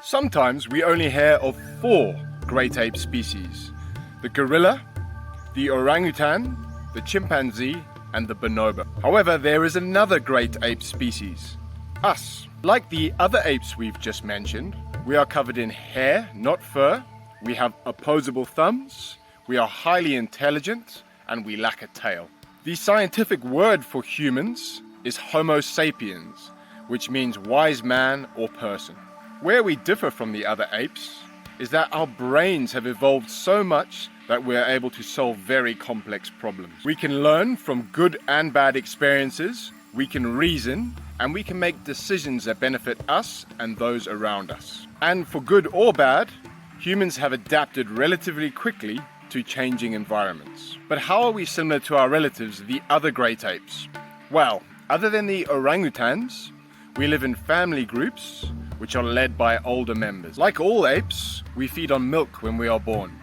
Sometimes we only hear of 4 great ape species: the gorilla, the orangutan, the chimpanzee, and the bonobo. However, there is another great ape species, us. Like the other apes we've just mentioned, we are covered in hair, not fur, we have opposable thumbs, we are highly intelligent, and we lack a tail. The scientific word for humans is Homo sapiens, which means wise man or person. Where we differ from the other apes is that our brains have evolved so much that we're able to solve very complex problems. We can learn from good and bad experiences, we can reason, and we can make decisions that benefit us and those around us. And for good or bad, humans have adapted relatively quickly to changing environments. But how are we similar to our relatives, the other great apes? Well, other than the orangutans, we live in family groups which are led by older members. Like all apes, we feed on milk when we are born.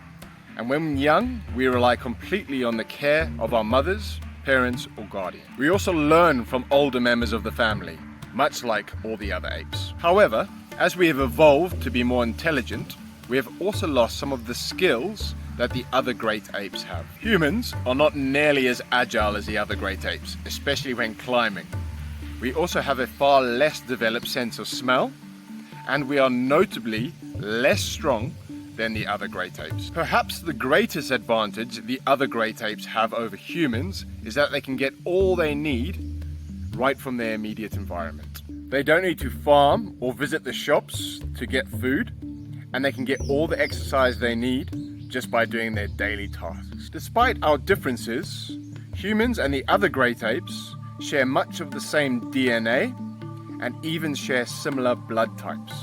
And when young, we rely completely on the care of our mothers, parents, or guardians. We also learn from older members of the family, much like all the other apes. However, as we have evolved to be more intelligent, we have also lost some of the skills that the other great apes have. Humans are not nearly as agile as the other great apes, especially when climbing. We also have a far less developed sense of smell, and we are notably less strong than the other great apes. Perhaps the greatest advantage the other great apes have over humans is that they can get all they need right from their immediate environment. They don't need to farm or visit the shops to get food, and they can get all the exercise they need just by doing their daily tasks. Despite our differences, humans and the other great apes share much of the same DNA and even share similar blood types.